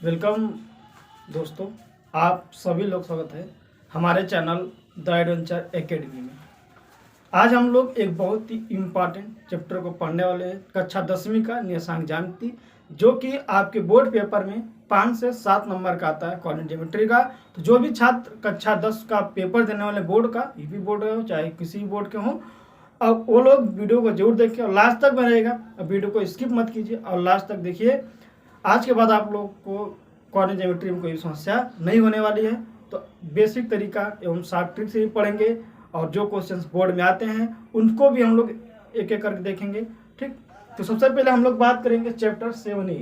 Welcome दोस्तों, आप सभी लोग स्वागत है हमारे चैनल द एडवेंचर एकेडमी में। आज हम लोग एक बहुत ही इम्पॉर्टेंट चैप्टर को पढ़ने वाले हैं, कक्षा 10वीं का नियतांक ज्यामिति, जो कि आपके बोर्ड पेपर में 5 से 7 नंबर का आता है कोऑर्डिनेट ज्योमेट्री का। तो जो भी छात्र कक्षा 10 का पेपर देने वाले बोर्ड का, यूपी बोर्ड हो चाहे किसी भी बोर्ड के हों, अब वो लोग वीडियो को जरूर देखिए और लास्ट तक में रहेगा। अब वीडियो को स्किप मत कीजिए और लास्ट तक देखिए। आज के बाद आप लोग को कोऑर्डिनेट ज्योमेट्री में कोई समस्या नहीं होने वाली है। तो बेसिक तरीका एवं शॉर्ट ट्रिक से भी पढ़ेंगे और जो क्वेश्चंस बोर्ड में आते हैं उनको भी हम लोग एक एक करके देखेंगे। ठीक, तो सबसे पहले हम लोग बात करेंगे चैप्टर 7A।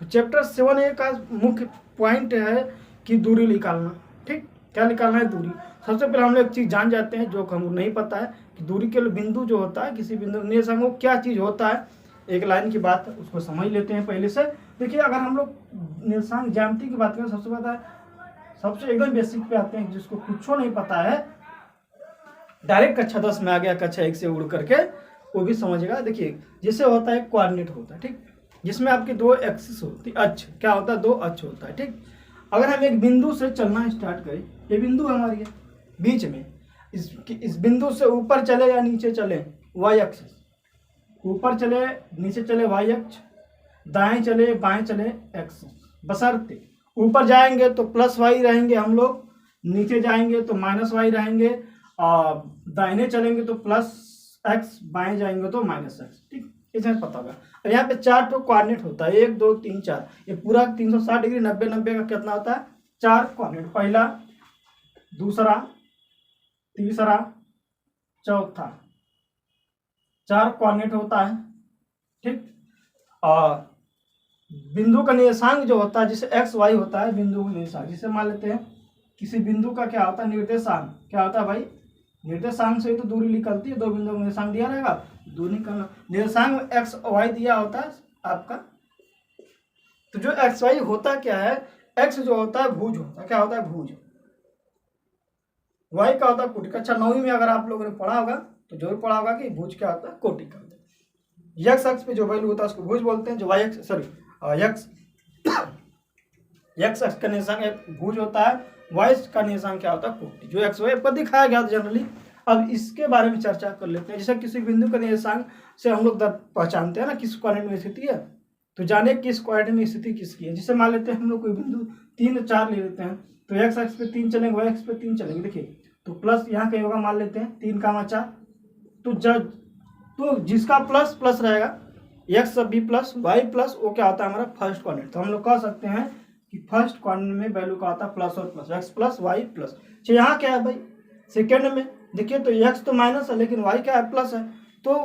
तो चैप्टर 7A का मुख्य पॉइंट है कि दूरी निकालना। ठीक, क्या निकालना है? दूरी। सबसे पहले हम लोग एक चीज़ जान जाते हैं जो हमको नहीं पता है कि दूरी के लिए बिंदु जो होता है, किसी बिंदु निर्देशांक वो क्या चीज़ होता है। एक लाइन की बात है, उसको समझ लेते हैं पहले से। देखिए, अगर हम लोग निर्देशांक ज्यामिति की बात करें, सबसे एकदम बेसिक पे आते हैं, जिसको कुछ नहीं पता है, डायरेक्ट कक्षा 10 में आ गया, कक्षा 1 से उड़ करके वो भी समझेगा। देखिए, जैसे होता है कोऑर्डिनेट होता है, ठीक, जिसमें आपके दो एक्सिस होती है, अक्ष क्या होता है, दो अक्ष होता है। ठीक, अगर हम एक बिंदु से चलना स्टार्ट करें, ये बिंदु हमारी है बीच में, इस बिंदु से ऊपर चले या नीचे चले वाई अक्ष, ऊपर चले नीचे चले वाई अक्ष, दाएं चले बाएं चले एक्स, बशर्ते ऊपर जाएंगे तो प्लस वाई रहेंगे हम लोग, नीचे जाएंगे तो माइनस वाई रहेंगे, और दाहिने चलेंगे तो प्लस एक्स, बाएं जाएंगे तो माइनस एक्स। ठीक, इसमें पता होगा। और यहाँ पे 4 तो कोऑर्डिनेट होता है, 1 2 3 4, ये पूरा 360 डिग्री 90 90 का कितना होता है? 4 कोऑर्डिनेट। पहला, दूसरा, तीसरा, चौथा, 4 कोऑर्डिनेट होता है। ठीक, और बिंदु का निर्देशांक जो होता है, जिसे एक्स वाई होता है बिंदु का निर्देशांक, जिसे मान लेते हैं किसी बिंदु का क्या होता है? निर्देशांक। क्या होता है भाई? निर्देशांक से ही तो दूरी निकलती है। दो बिंदु का निर्देशांक दिया रहेगा, दूरी निकलना। निर्देशांक में एक्स वाई दिया होता है आपका। तो जो एक्स वाई होता क्या है? एक्स जो होता है भुज होता है। क्या होता है? भुज। वाई का होता है कोटि। कक्षा 9वीं में अगर आप लोगों ने पढ़ा होगा तो जरूर पढ़ा होगा कि भुज क्या होता है? कोटि का होता है। एक्स अक्ष पे जो वैल्यू होता है उसको भुज बोलते हैं। जो वाई अक्ष, सॉरी, एक्स अक्ष का निर्देशांक भुज होता है, वाई का निर्देशांक क्या होता है? कोटि। जो एक्स वाई पर दिखाया गया था जनरली। अब इसके बारे में चर्चा कर लेते हैं। जैसे किसी बिंदु का निर्देशांक से हम लोग पहचानते हैं ना किस कोऑर्डिनेट में स्थिति है, तो जाने किस कोऑर्डिनेट में स्थिति किसकी है। जैसे मान लेते हैं हम लोग कोई बिंदु 3 4 ले लेते हैं, तो एक्स अक्ष पे 3 चलेंगे, वाई अक्ष पे 3 चलेंगे। देखिए, तो प्लस यहाँ कहीं होगा, मान लेते हैं 3 का 4, तो जिसका प्लस प्लस रहेगा, एक्स सब भी प्लस वाई प्लस, वो क्या होता है? हमारा फर्स्ट कोऑर्डिनेट। तो हम लोग कह सकते हैं कि फर्स्ट कोऑर्डिनेट में वैल्यू का आता है प्लस और plus, X plus Y plus. तो यहाँ क्या है भाई? सेकेंड में देखिए, तो एक्स तो माइनस है लेकिन वाई क्या है? प्लस है। तो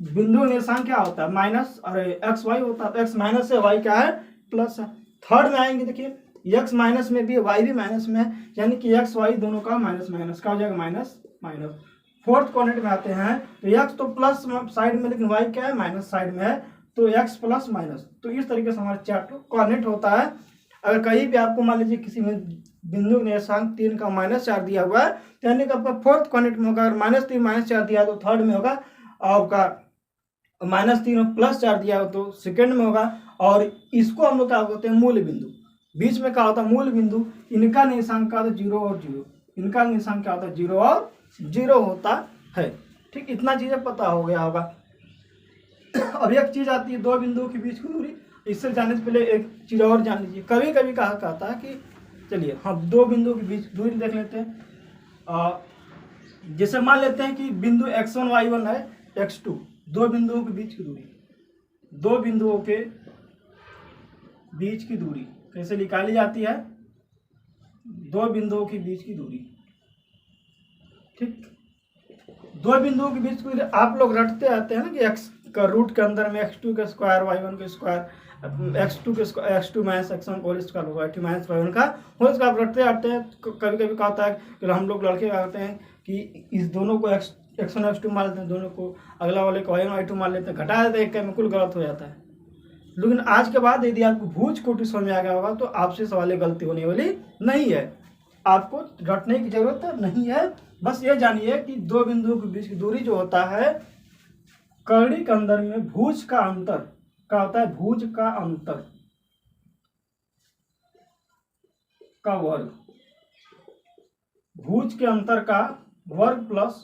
बिंदु निर्देशांक क्या होता है? माइनस, और एक्स वाई होता है। एक्स माइनस है, वाई क्या है? प्लस है। थर्ड में आएंगे, देखिए एक्स माइनस में भी है, वाई भी माइनस में है, यानी कि एक्स वाई दोनों का माइनस माइनस का हो जाएगा माइनस माइनस। फोर्थ कोऑर्डिनेट में आते हैं, तो एक्स तो प्लस साइड में, लेकिन वाई क्या है? माइनस साइड में है, तो एक्स प्लस माइनस। तो इस तरीके से हमारा 4 कोऑर्डिनेट होता है। अगर कहीं भी आपको मान लीजिए किसी में बिंदु निर्देशांक 3 का -4 दिया हुआ है, तो यानी कि आपका फोर्थ कोऑर्डिनेट में होगा। अगर -3 -4 दिया है तो थर्ड में होगा, आपका -3 और +4 दिया हो तो सेकेंड में होगा। और इसको हम लोग क्या बोलते हैं? मूल बिंदु। बीच में क्या होता है? मूल बिंदु। इनका निर्देशांक क्या होता है? 0 और 0। इनका निर्देशांक क्या होता है? 0 और 0 होता है। ठीक, इतना चीजें पता हो गया होगा। अब एक चीज आती है दो बिंदुओं के बीच की दूरी। इससे जाने से पहले एक चीज और जान लीजिए। कभी कभी कहा कहता है कि चलिए हम दो बिंदुओं के बीच दूरी देख लेते हैं। जैसे मान लेते हैं कि बिंदु x1 y1 है, x2, दो बिंदुओं के बीच की दूरी। दो बिंदुओं के बीच की दूरी कैसे निकाली जाती है? दो बिंदुओं के बीच की दूरी। ठीक, दो बिंदुओं के बीच की आप लोग रटते आते हैं ना कि x का रूट के अंदर में x2 का स्क्वायर, y1 का स्क्वायर, x2 के square, x2 minus x1 whole square होगा, y2 माइनस y1 का होल स्क्वायर रटते आते हैं। कभी कभी कहता है कि हम लोग लड़के कहते हैं कि इस दोनों को x1 x2 मान लेते हैं, दोनों को अगला वाले को y1 y2 मान लेते हैं, घटा देते हैं, एक में कुल गलत हो जाता है। लेकिन आज के बाद यदि आपको भुज कोटि समझ में आ गया होगा तो आपसे सवाल गलती होने वाली नहीं है। आपको रटने की जरूरत नहीं है। बस ये जानिए कि दो बिंदुओं के बीच की दूरी जो होता है, कर्णी के अंदर में भुज का अंतर क्या होता है? भुज का अंतर। का वर्ग, भुज के अंतर का वर्ग प्लस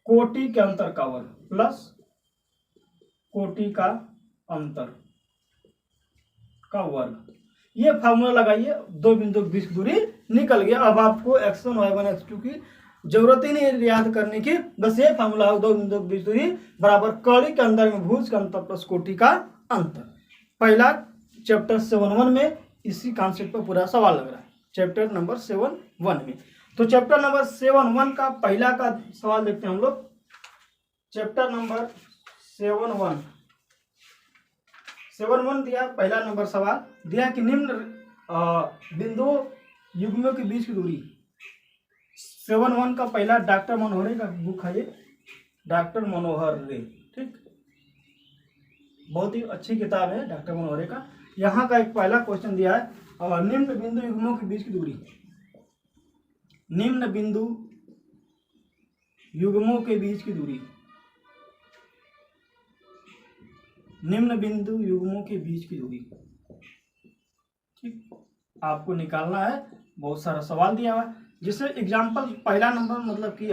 कोटि के अंतर का वर्ग प्लस कोटि का अंतर का वर्ग। ये फार्मूला लगाइए, दो बिंदु के बीच की दूरी निकल गया। अब आपको x1 y1 x2 की जरूरत ही नहीं है याद करने की, बस ये फार्मूला, दो बिंदु के बीच दूरी बराबर कड़ी के अंदर में भुज का अंतर प्लस कोटि का अंतर। पहला चैप्टर 7.1 में इसी कॉन्सेप्ट पर पूरा सवाल लग रहा है, चैप्टर नंबर 7.1 में। तो चैप्टर नंबर 7.1 का पहला का सवाल देखते हैं हम लोग। चैप्टर नंबर 7.1 दिया, पहला नंबर सवाल दिया कि निम्न बिंदु युग्मों के बीच की दूरी। 7.1 का पहला डॉक्टर मनोहर का बुक है ये, डॉक्टर मनोहर रे, ठीक, बहुत ही अच्छी किताब है डॉक्टर मनोहर का। यहाँ का एक पहला क्वेश्चन दिया है, और निम्न बिंदु युग्मों के बीच की दूरी, निम्न बिंदु युग्मों के बीच की दूरी, निम्न बिंदु युग्मों के बीच की दूरी, ठीक, आपको निकालना है। बहुत सारा सवाल दिया हुआ है, जिससे एग्जाम्पल पहला नंबर मतलब कि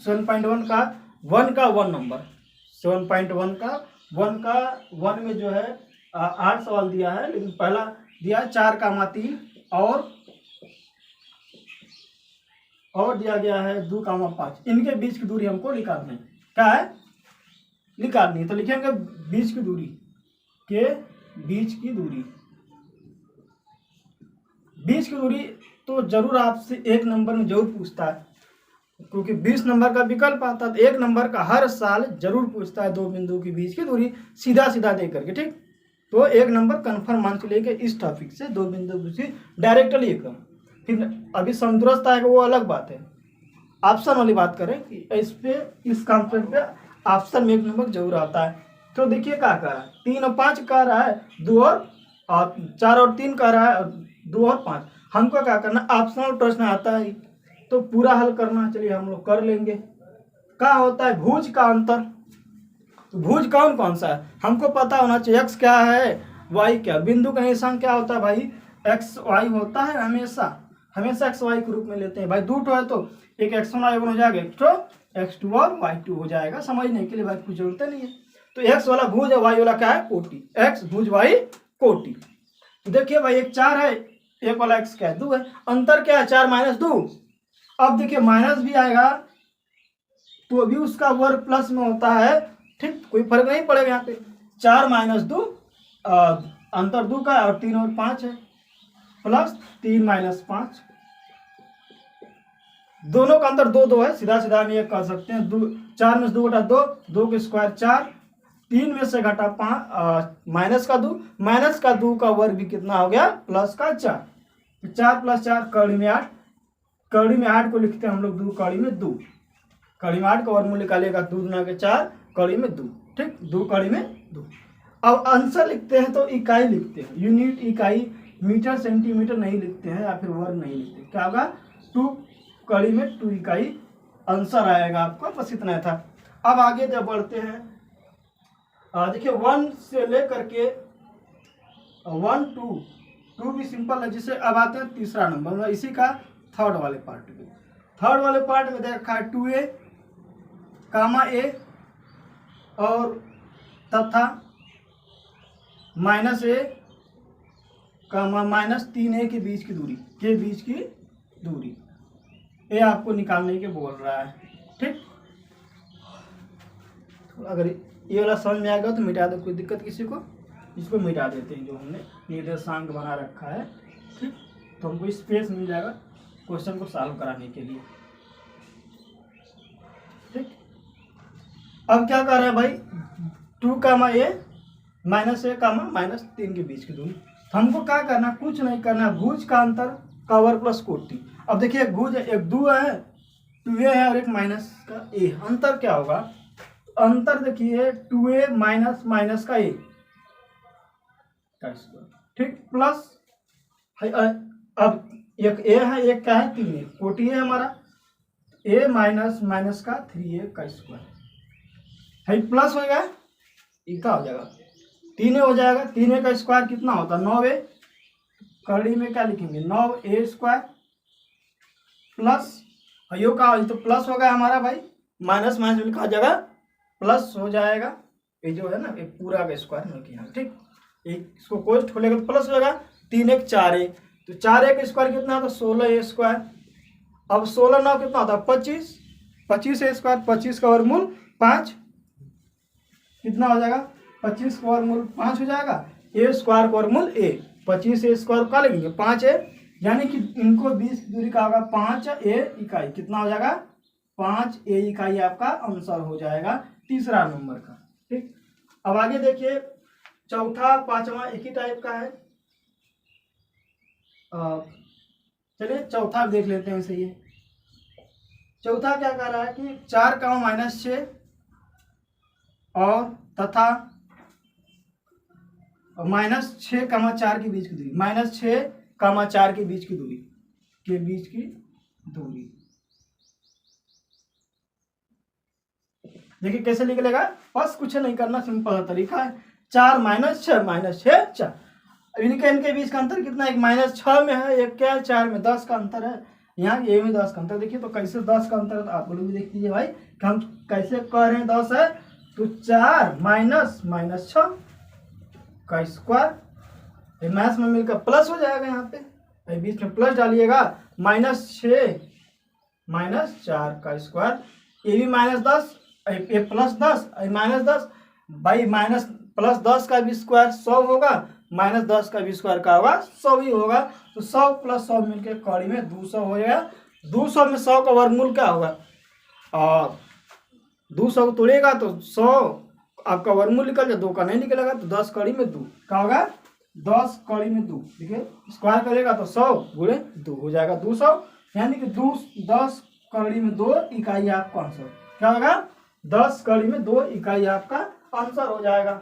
7.1 का 1 का 1 नंबर, 7.1 का 1 में जो है 8 सवाल दिया है, लेकिन पहला दिया 4,3 और दिया गया है 2,5। इनके बीच की दूरी हमको निकालनी है। क्या है? निकालनी है। तो लिखेंगे बीच की दूरी, के बीच की दूरी, बीच की दूरी तो जरूर आपसे एक नंबर में जरूर पूछता है, क्योंकि 20 नंबर का विकल्प आता है, तो एक नंबर का हर साल जरूर पूछता है दो बिंदु के बीच की दूरी सीधा सीधा दे करके, ठीक। तो एक नंबर कन्फर्म मान के लेके इस टॉपिक से दो बिंदु की डायरेक्टली एकदम। फिर अभी समुद्रस्थ आएगा वो अलग बात है, ऑप्शन वाली बात करें कि इस पे इस कॉन्सेप्ट पे ऑप्शन में एक नंबर जरूर आता है। तो देखिए क्या कह रहा है, 3 और 5 कह रहा है, 2 और 4 और 3 कह रहा है, 2 और 5। हमको क्या करना, ऑप्शनल प्रश्न आता है तो पूरा हल करना, चलिए हम लोग कर लेंगे। क्या होता है? भुज का अंतर। तो भुज कौन कौन सा है हमको पता होना चाहिए। एक्स क्या है, वाई क्या, बिंदु का निशान क्या होता है भाई, एक्स वाई होता है, हमेशा एक्स वाई के रूप में लेते हैं भाई। दो है तो एक x1 y1 हो जाएगा, एक तो x2 और y2 हो जाएगा। समझने के लिए भाई कुछ जरूरत नहीं है। तो x वाला भुज है, y वाला क्या है, कोटि, x भुज y कोटि। तो देखिए भाई एक 4 है, एक वाला x क्या है, 2 है, अंतर क्या है, 4 - 2। अब देखिए माइनस भी आएगा तो अभी उसका वर्ग प्लस में होता है, ठीक, कोई फर्क नहीं पड़ेगा यहाँ पे। 4 - 2 अंतर 2 का, और 3 और 5 है, प्लस 3 - 5, दोनों का अंतर 2 है, सीधा सीधा हम ये कर सकते हैं। 4 में से 2 घटा 2, 2 के स्क्वायर 4, 3 में से घटा 5 माइनस का 2 का वर्ग भी कितना हो गया, प्लस का 4। 4 + 4 कड़ी में 8, कड़ी में 8 को लिखते हैं हम लोग 2 कड़ी में 2, कड़ी में 8 का वर्गमूल निकालेगा 2 गुना के 4 कड़ी में 2, ठीक, 2 कड़ी में 2। अब आंसर लिखते हैं तो इकाई लिखते हैं, यूनिट इकाई मीटर सेंटीमीटर नहीं लिखते हैं, या फिर वर्ग नहीं लिखते। क्या होगा, 2 कड़ी में 2 इकाई आंसर आएगा आपको, बस इतना था। अब आगे जब बढ़ते हैं, देखिए 1 से लेकर के 1 2 भी सिंपल है। जिसे अब आते हैं तीसरा नंबर, मतलब इसी का थर्ड वाले पार्ट में। थर्ड वाले पार्ट में देखा है 2a, a और तथा -a, -3a के बीच की दूरी, ये आपको निकालने के बोल रहा है, ठीक। अगर ये वाला समझ में आ गया तो मिटा दो, कोई दिक्कत किसी को, इसको मिटा देते हैं जो हमने निर्देशांक बना रखा है, ठीक। तो हमको स्पेस मिल जाएगा क्वेश्चन को सॉल्व कराने के लिए, ठीक। अब क्या कर रहा है भाई, 2 a -3 के बीच की दूरी। तो हमको क्या करना, कुछ नहीं करना, भुज का अंतर का वर्ग प्लस कोटि। अब देखिए एक भुज है, एक 2 है, 2a है, और एक माइनस का a। अंतर क्या होगा, अंतर देखिए 2a माइनस का a, ठीक, प्लस अब एक a है, एक क्या है, 3a, कोटि है हमारा, a माइनस का 3a का स्क्वायर है, प्लस हो गया, ये क्या हो जाएगा, 3a हो जाएगा। 3a का स्क्वायर कितना होता है, 9a, कड़ी में क्या लिखेंगे, 9a² प्लस यो का तो प्लस होगा हमारा भाई, माइनस माइनस में लिखा जगह प्लस हो जाएगा। ये जो है ना ये पूरा का स्क्वायर में किया, ठीक। एक इसको कोष्ठ खोलेगा तो प्लस हो जाएगा, 3 एक 4 है, तो 4 एक स्क्वायर कितना होता है 16 ए स्क्वायर। अब 16 9 कितना होता है 25, 25 ए स्क्वायर, 25 का वर्गमूल 5 कितना हो जाएगा 25 का वर्गमूल 5 हो जाएगा। ए स्क्वायर का वर्गमूल ए, 25 ए स्क्वायर का लेंगे 5 ए, यानी कि इनको 20 की दूरी का होगा 5 ए इकाई, कितना हो जाएगा 5 ए इकाई आपका आंसर हो जाएगा तीसरा नंबर का, ठीक। अब आगे देखिए चौथा पांचवा एक ही टाइप का है। चलिए चौथा देख लेते हैं। सही है, चौथा क्या कह रहा है कि 4 का -6 और तथा -6 का 4 के बीच की दूरी, -6 का 4 के बीच की दूरी देखिए कैसे निकलेगा। बस कुछ नहीं करना, सिंपल तरीका है। 4 -6 4, इनके बीच का अंतर कितना, एक -6 में है, एक क्या है 4 में, 10 का अंतर है। यहाँ ए में 10 का अंतर, देखिए तो कैसे 10 का अंतर है, तो आप लोग भी देख लीजिए भाई कि हम कैसे कह रहे हैं 10 है, तो 4 -6 का स्क्वायर, मैथ्स में मिलकर प्लस हो जाएगा। यहाँ पे बीच में प्लस डालिएगा, -6 -4 का स्क्वायर, ये भी -10 ये +10 -10 भाई, +10 का भी स्क्वायर 100 होगा, -10 का भी स्क्वायर का होगा 100 ही होगा, तो 100 + 100 मिलकर कड़ी में 200 हो जाएगा। 200 में 100 का वर्गमूल क्या होगा, और 200 को तोड़ेगा तो 100 आपका वर्गमूल निकल जाए, 2 का नहीं निकलेगा, तो 10 कड़ी में 2 क्या होगा, 10 कड़ी में 2, देखिए स्क्वायर करेगा तो 100 गुणे 2 हो जाएगा 200, यानी कि 10 कड़ी में 2 इकाई आपका आंसर क्या होगा, 10 कड़ी में 2 इकाई आपका आंसर हो जाएगा।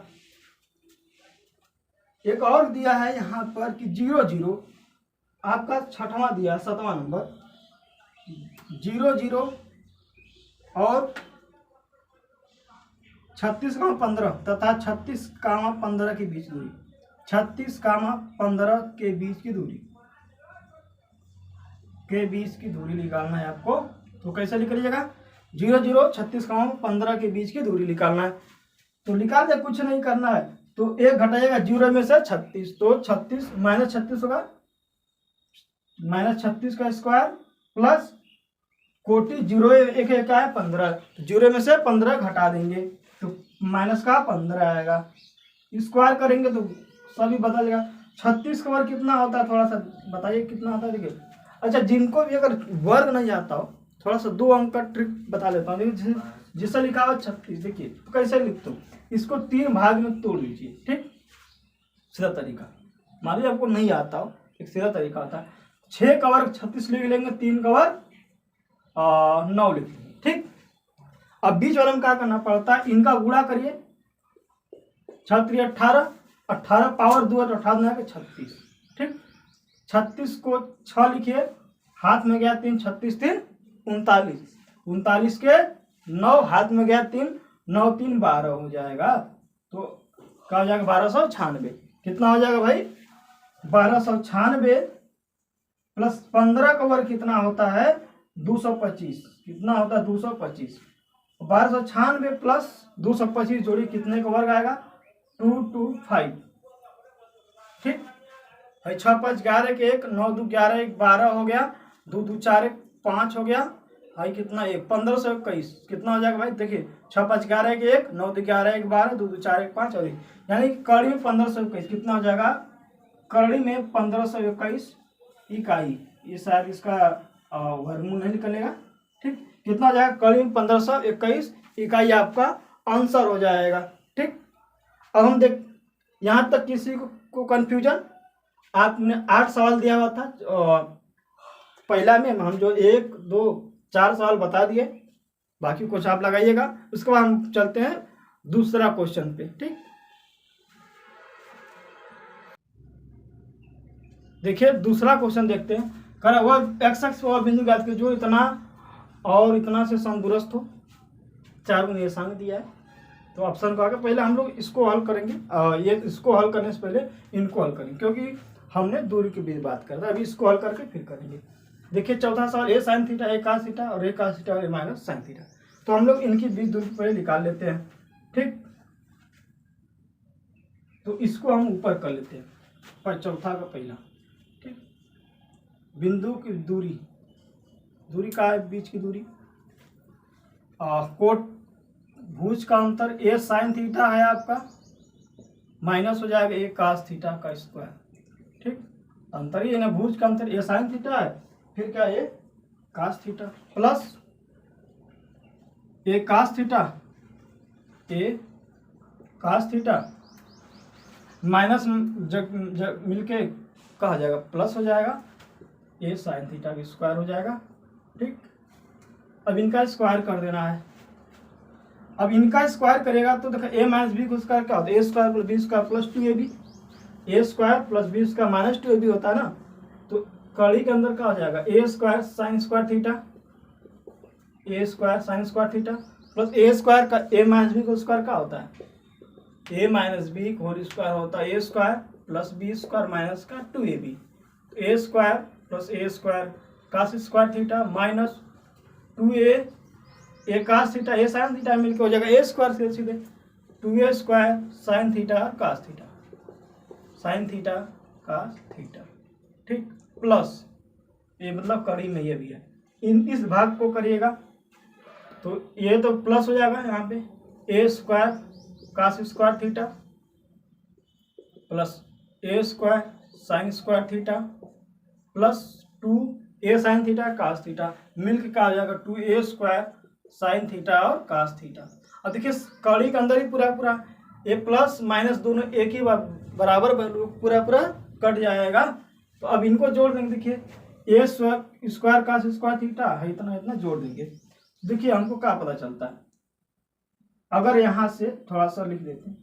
एक और दिया है यहाँ पर कि 0 0 आपका छठवां दिया 7वां नंबर, 0 0 और 36 का 15 तथा 36 का 15 के बीच दूरी, 36 का 15 के बीच की दूरी निकालना है आपको। तो कैसे निकलिएगा, 0 0 36 का 15 के बीच की दूरी निकालना है, तो निकाल दे, कुछ नहीं करना है। तो 1 घटाएगा 0 में से 36, तो 36 -36 होगा, -36 का स्क्वायर प्लस कोटि 0 1 का है 15, 0 में से 15 घटा देंगे तो माइनस का 15 आएगा, स्क्वायर करेंगे तो सभी बदल जाएगा। 36 का वर्ग कितना होता है, थोड़ा सा बताइए कितना होता है। देखिए अच्छा, जिनको भी अगर वर्ग नहीं आता हो, थोड़ा सा 2 अंक का ट्रिक बता लेता हूँ। जिससे लिखा हुआ 36, देखिए तो कैसे लिखते हो, इसको 3 भाग में तोड़ लीजिए, ठीक, सीधा तरीका। मान लीजिए आपको नहीं आता हो, एक सीधा तरीका होता है, 6 का वर्ग 36 लिख लेंगे, 3 का वर्ग 9 लिख लेंगे, ठीक। अब बीच वाले में क्या करना पड़ता है, इनका गुणा करिए, 6 3 18, 18 पावर 2 है तो 18 36, ठीक। 36 को 6 लिखिए, हाथ में गया 3, 36 3 39, 39 के 9 हाथ में गया 3, 9 3 12 हो जाएगा, तो क्या हो जाएगा 1296। कितना हो जाएगा भाई 1296 प्लस 15 का वर्ग कितना होता है 225, कितना होता है 225, 1296 प्लस 225 जोड़ी कितने का वर्ग आएगा 225, ठीक। 6 5 11 के 1, 9 2 11 1 12 हो गया, 2 2 4 1 5 हो गया भाई, कितना 1 1521, कितना हो जाएगा भाई, देखिए 6 5 11 के 1, 9 2 11 1 12, 2 2 4 1 5 और 1, यानी कि कड़ी में 1521, कितना हो जाएगा कड़ी में 1521 इकाई, ये शायद इसका वर्गमूल नहीं निकलेगा, ठीक। कितना हो जाएगा कड़ी में 1521 इकाई आपका आंसर हो जाएगा, ठीक। अब हम देख, यहाँ तक किसी को कंफ्यूजन, आपने 8 सवाल दिया हुआ था पहला में, हम जो 1 2 4 सवाल बता दिए, बाकी कुछ आप लगाइएगा। उसके बाद हम चलते हैं दूसरा क्वेश्चन पे, ठीक। देखिए दूसरा क्वेश्चन देखते हैं। कह रहा वह एक्स एक्स और बिंदु ज्ञात जो इतना और इतना से समदूरस्थ हो, 4 निर्देशांक दिया है, तो ऑप्शन को आगे पहले हम लोग इसको हल करेंगे, ये इसको हल करने से पहले इनको हल करेंगे, क्योंकि हमने दूरी के बीच बात कर रहे हैं, अभी इसको हल करके फिर करेंगे। देखिए चौथा सवाल, ए साइन थीटा ए कास थीटा और ए कास थीटा और ए माइनस साइन थीटा। तो हम लोग इनकी बीच दूरी पहले निकाल लेते हैं। ठीक, तो इसको हम ऊपर कर लेते हैं पर चौथा का पहला। ठीक, बिंदु की दूरी, दूरी का है बीच की दूरी, कोट भुज का अंतर ए साइन थीटा है आपका, माइनस हो जाएगा ए कास थीटा का स्क्वायर। ठीक, अंतर ही है ना, भुज का अंतर ए साइन थीटा है, फिर क्या ए कास थीटा प्लस ए कास थीटा, ए कास थीटा माइनस जब मिलके कहा हो जाएगा प्लस हो जाएगा, ए साइन थीटा का स्क्वायर हो जाएगा। ठीक, अब इनका स्क्वायर कर देना है। अब इनका स्क्वायर करेगा तो देखो ए माइनस बी का स्क्वायर क्या होता है, a square plus b square plus 2ab, a square plus b square minus 2ab होता है ना। तो कड़ी के अंदर क्या हो जाएगा, a square sine square theta, a square sine square theta plus a square का ए माइनस बी का स्क्वायर क्या होता है, a minus b whole square होता है a square plus b square minus का 2ab, तो a square plus a square cos square theta minus 2a cos theta a sine theta मिलकर हो जाएगा ए स्क्वायर से सीधे 2a square sine theta cos theta, sign theta cos theta. ठीक, plus ये मतलब कड़ी में ये भी है, इस भाग को करिएगा तो ये तो प्लस हो जाएगा यहाँ पे a square cos square theta plus a square sine square theta plus 2a sine theta cos theta मिलकर क्या हो जाएगा 2a स्क्वायर साइन थीटा और कास थीटा। अब देखिए कड़ी के अंदर ही पूरा पूरा ए प्लस माइनस दोनों एक ही बराबर पूरा पूरा कट जाएगा। तो अब इनको जोड़ देंगे, देखिए ए स्क्वायर कास स्क्वायर थीटा है, इतना इतना जोड़ देंगे। देखिए हमको क्या पता चलता है, अगर यहाँ से थोड़ा सा लिख देते हैं,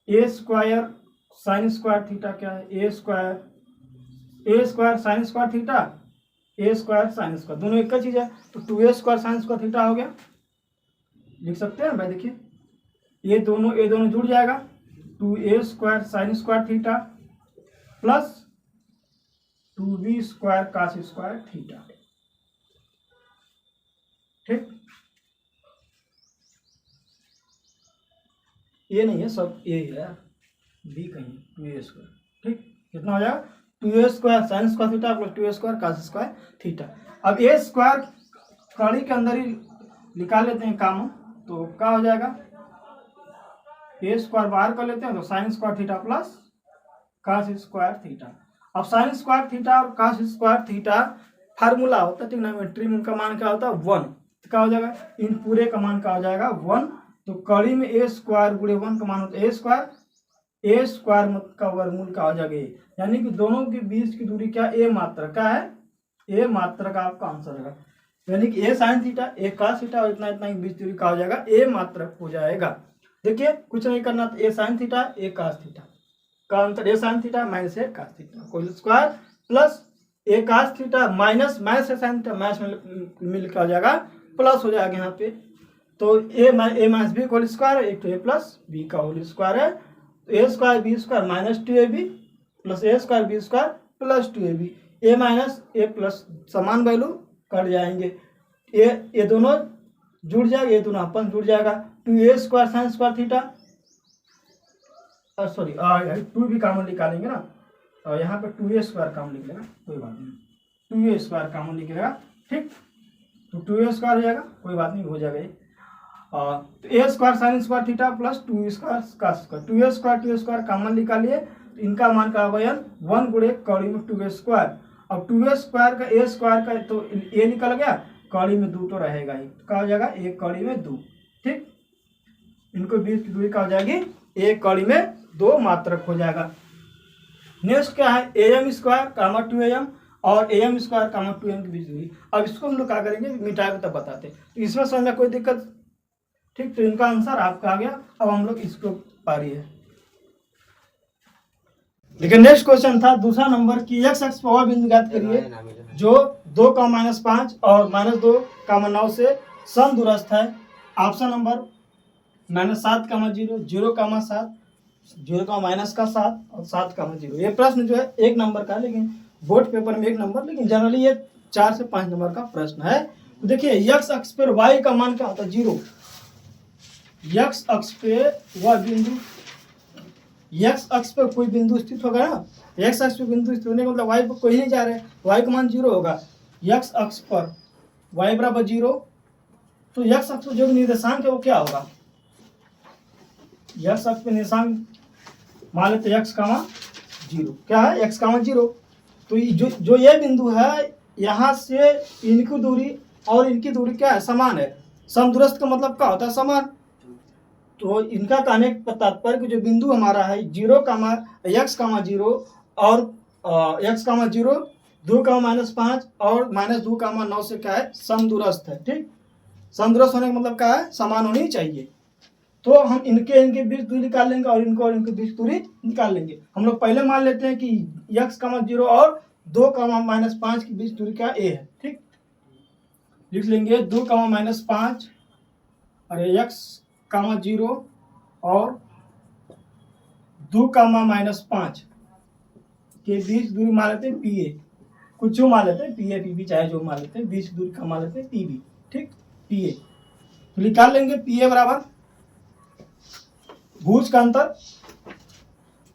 ए स्क्वायर साइन स्क्वायर थीटा क्या है, a square sine square theta, a square sine square दोनों एक ही चीज है, तो 2a square sine square theta हो गया, लिख सकते हैं भाई। देखिए ये दोनों जुड़ जाएगा, 2a square sine square theta plus 2b square cos square theta. ठीक, ये नहीं है, सब ए है, बी कहीं 2a स्क्वायर। ठीक, कितना हो जाएगा 2a square sine square theta plus 2a square cos square theta. अब ए स्क्वायर कड़ी के अंदर ही निकाल लेते हैं कॉमन, तो क्या हो जाएगा ए स्क्वायर बाहर कर लेते हैं तो sine square theta plus cos square theta. अब साइन स्क्वायर थीटा और कास स्क्वायर थीटा फार्मूला होता है ट्रिग्नोमेट्री में, उनका मान क्या होता है 1, तो क्या हो जाएगा इन पूरे का मान क्या हो जाएगा 1। तो कड़ी में ए स्क्वायर गुणे 1 का मान होता है ए स्क्वायर का वर्गमूल का हो जाएगा, यानी कि दोनों के बीच की दूरी क्या ए मात्रा का है, ए मात्रा का आपका आंसर होगा, यानी कि ए साइन थीटा ए कास थीटा और इतना इतना की बीच दूरी का हो जाएगा ए मात्रक हो जाएगा। देखिए कुछ नहीं करना, तो ए साइन थीटा ए कास थीटा का अंतर ए साइन थीटा माइनस ए कास थीटा कोई स्क्वायर प्लस ए कास थीटा माइनस ए साइन थीटा माइनस में मिलकर हो जाएगा प्लस हो जाएगा यहाँ पे, तो a minus b whole square, एक तो ए प्लस बी का होल स्क्वायर है, तो a square b square minus 2ab plus a square b square plus 2ab, a minus a plus समान वैल्यू कट जाएंगे, ये दोनों जुड़ जाएगा, ये दोनों अपन जुड़ जाएगा, 2a square sine square theta, sorry 2 भी कॉमन निकालेंगे ना, और यहाँ पे 2a स्क्वायर कॉमन निकलेगा, कोई बात नहीं 2a स्क्वायर कॉमन निकलेगा। ठीक, तो 2a स्क्वायर हो जाएगा, कोई बात नहीं हो जाएगा ये, तो a square sine square theta plus 2 square cos square, 2a square common निकालिए, तो इनका मान क्या होगा यार 1 गुणे कड़ी में 2a स्क्वायर। अब 2a स्क्वायर का ए स्क्वायर का तो ए निकल गया, कड़ी में 2 तो रहेगा ही, तो क्या हो जाएगा एक कड़ी में 2। ठीक, इनको बीच की दूरी क्या हो जाएगी एक कड़ी में 2 मात्रक हो जाएगा। नेक्स्ट क्या है am स्क्वायर कामा 2am और am स्क्वायर कामा 2m की बीच दूरी। अब इसको हम लोग क्या करेंगे मिटा के तब बताते हैं, तो इसमें समझ में कोई दिक्कत। ठीक, तो इनका आंसर आपका आ गया। अब हम लोग इसको पारी है। लेकिन नेक्स्ट क्वेश्चन था दूसरा नंबर की x अक्ष पर बिंदु ज्ञात करिए जो 2 का -5 और -2 का -9 से समदूरस्थ है। ऑप्शन नंबर -7 का 0, 0 का 7, 0 का -7 और 7 का 0। ये प्रश्न जो है 1 नंबर का, लेकिन बोर्ड पेपर में 1 नंबर, लेकिन जनरली ये 4 से 5 नंबर का प्रश्न है। तो देखिए यक्स अक्ष पर वाई का मान क्या होता है? 0। यक्स अक्ष पे वह बिंदु, यक्स अक्ष पर कोई बिंदु स्थित होगा ना, यक्स अक्ष पर बिंदु स्थित होने का मतलब वाई पर कोई नहीं जा रहे, वाई का मान 0 होगा। यक्स अक्ष पर वाई बराबर 0, तो यक्स अक्ष पर जो निर्देशांक है वो क्या होगा? यक्स अक्ष पर निर्देशांक मान लेते x, 0। क्या है? x, 0। तो जो ये बिंदु है, यहाँ से इनकी दूरी और इनकी दूरी क्या है? समान है। समदूरस्थ का मतलब क्या होता है? समान। तो इनका कहने का तात्पर्य कि जो बिंदु हमारा है 0, x, 0 और x, 0, 2, -5 और -2, 9 से क्या है? समदूरस्थ है। ठीक, समदूरस्थ होने का मतलब क्या है? समान होनी चाहिए। तो हम इनके बीच दूरी निकाल लेंगे और इनके बीच दूरी निकाल लेंगे। हम लोग पहले मान लेते हैं कि x, 0 और 2, -5 के बीच दूरी क्या a है। ठीक, लिख लेंगे 2, -5 अरे x, 0 और 2, -5 के बीच दूरी मान लेते हैं pa, कुछ जो मान लेते हैं pa, pb चाहे जो मान लेते हैं, बीच दूरी का मान लेते हैं pb। ठीक, pa तो निकाल लेंगे pa बराबर भुज का अंतर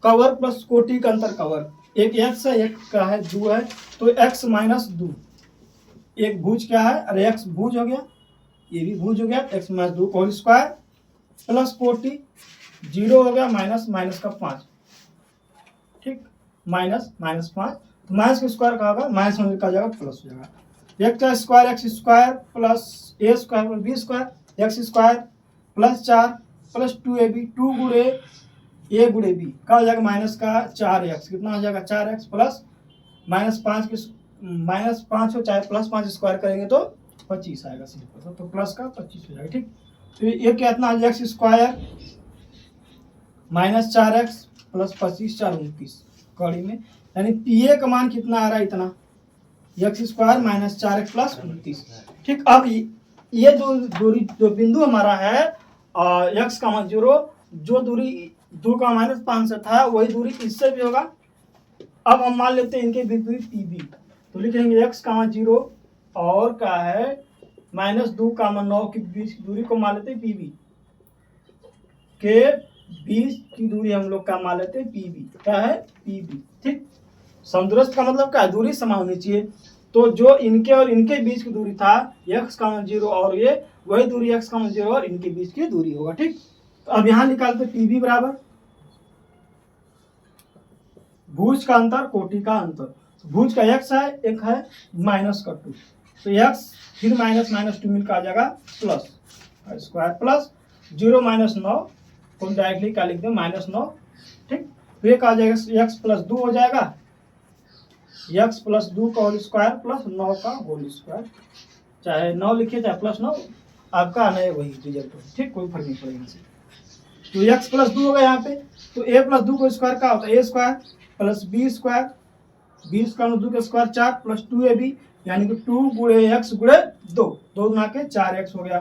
कवर प्लस कोटि का अंतर कवर। एक x है, एक का है 2 है, तो x - 2। एक भुज क्या है? अरे x भुज हो गया, ये भी भुज हो गया, x - 2 होल स्क्वायर प्लस कोटि 0 हो गया, माइनस का 5। ठीक, माइनस 5, तो माइनस का स्क्वायर का होगा, माइनस होने का जाएगा प्लस हो जाएगा। x का square x square plus a square plus b square, x square plus 4 plus 2ab, 2 गुणे a गुणे b का हो जाएगा माइनस का 4x। कितना हो जाएगा? 4x प्लस -5 -5 हो चाहे प्लस 5 स्क्वायर करेंगे तो 25 आएगा सिंपल, तो प्लस का 25 हो जाएगा। ठीक, तो ये कितना है? x स्क्वायर -4x प्लस 25, 4 29 कड़ी में, यानी pa का मान कितना आ रहा है? इतना, x स्क्वायर -4x प्लस 29। ठीक, अब ये दूरी जो बिंदु हमारा है x, 0, जो दूरी 2, -5 से था वही दूरी इससे भी होगा। अब हम मान लेते हैं इनके बीच दूरी pb, तो लिख लेंगे x, 0 और क्या है -2, 9 के बीच की दूरी को मान लेते हैं pb, के बीच की दूरी हम लोग का मान लेते हैं pb। क्या है? pb। ठीक, समदूरस्थ का मतलब क्या है? दूरी समान होनी चाहिए। तो जो इनके और इनके बीच की दूरी था x, 0 और ये, वही दूरी x, 0 और इनके बीच की दूरी होगा। ठीक, तो अब यहाँ निकालते pb बराबर भुज का अंतर कोटि का अंतर। तो भुज का x है, एक है माइनस का 2, तो x फिर -2 मिलकर आ जाएगा प्लस स्क्वायर प्लस 0 -9 को डायरेक्टली क्या लिख दें? -9। ठीक, तो एक आ जाएगा x प्लस 2 हो जाएगा, x प्लस 2 का होल स्क्वायर प्लस 9 का होल स्क्वायर, चाहे 9 लिखिए चाहे प्लस 9, आपका आना है वही रिजल्ट हो। ठीक, कोई फर्क नहीं पड़ेगा इससे। तो x प्लस 2 होगा यहाँ पे, तो a प्लस 2 का स्क्वायर क्या होता है? a square plus b square, 20 का 2 का स्क्वायर 4 प्लस 2ab, यानी कि 2 गुणे x गुणे 2, 2 गुना के 4x हो गया।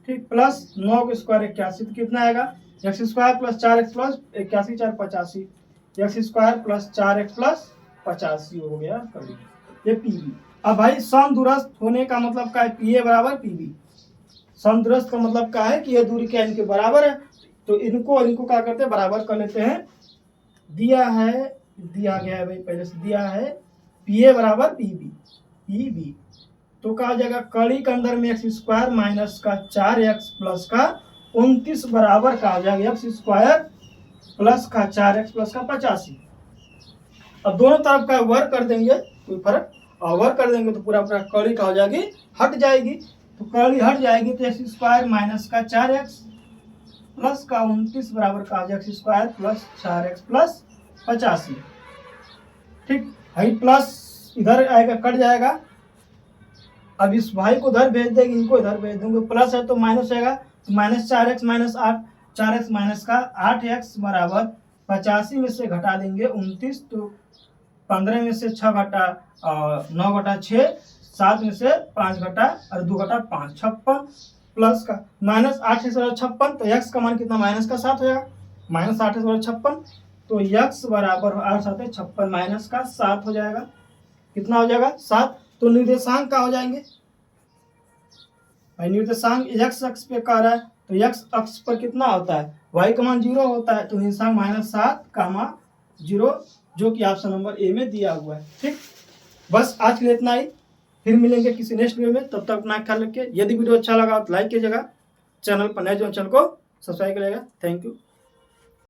ठीक, प्लस 9 का स्क्वायर 81, तो कितना आएगा? x square plus 4x plus 81, 4 85, x square plus 4x plus 85 हो गया ये pb। अब भाई समदूरस्थ होने का मतलब क्या है? pa बराबर pb। समदूरस्थ का मतलब क्या है? कि ये दूरी क्या इनके बराबर है, तो इनको क्या करते हैं? बराबर कर लेते हैं। दिया गया है भाई, पहले से दिया है pa बराबर pb, तो कहा जाएगा कड़ी के अंदर में x स्क्वायर माइनस का 4x प्लस का 29 बराबर कहा जाएगा x स्क्वायर प्लस का 4x प्लस का 85। अब दोनों तरफ का वर्ग कर देंगे, कोई फर्क, और वर्ग कर देंगे तो पूरा कड़ी का हो जाएगी, हट जाएगी। तो कड़ी हट जाएगी तो x स्क्वायर माइनस का 4x प्लस का 29 बराबर का x square plus 4x plus 85। ठीक, हाई प्लस इधर आएगा, कट जाएगा। अब इस भाई को उधर भेज देंगे, इनको इधर भेज देंगे, प्लस है तो माइनस आएगा, तो -4x -8, 4x माइनस का 8x बराबर 85 में से घटा देंगे 29, तो 15 में से 6 घटा 9 घटा 6, 7 में से 5 घटा और 2 घटा 5, 56 प्लस का -8 56, तो x का मान कितना? -7 हो जाएगा, -8 56 तो x बराबर 8 7 56 माइनस का 7 हो जाएगा। कितना हो जाएगा? 7। तो निर्देशांक का हो जाएंगे भाई, निर्देशांक x अक्ष पे कह रहा है तो x अक्ष पर कितना होता है? y का मान 0 होता है, तो निर्देशांक -7, 0 जो कि ऑप्शन नंबर ए में दिया हुआ है। ठीक, बस आज के लिए इतना ही। फिर मिलेंगे किसी नेक्स्ट वीडियो में, तब तक अपना ख्याल रखिए। यदि वीडियो अच्छा लगा तो लाइक कीजिएगा, चैनल पर नए जो चैनल को सब्सक्राइब करिएगा। Thank you.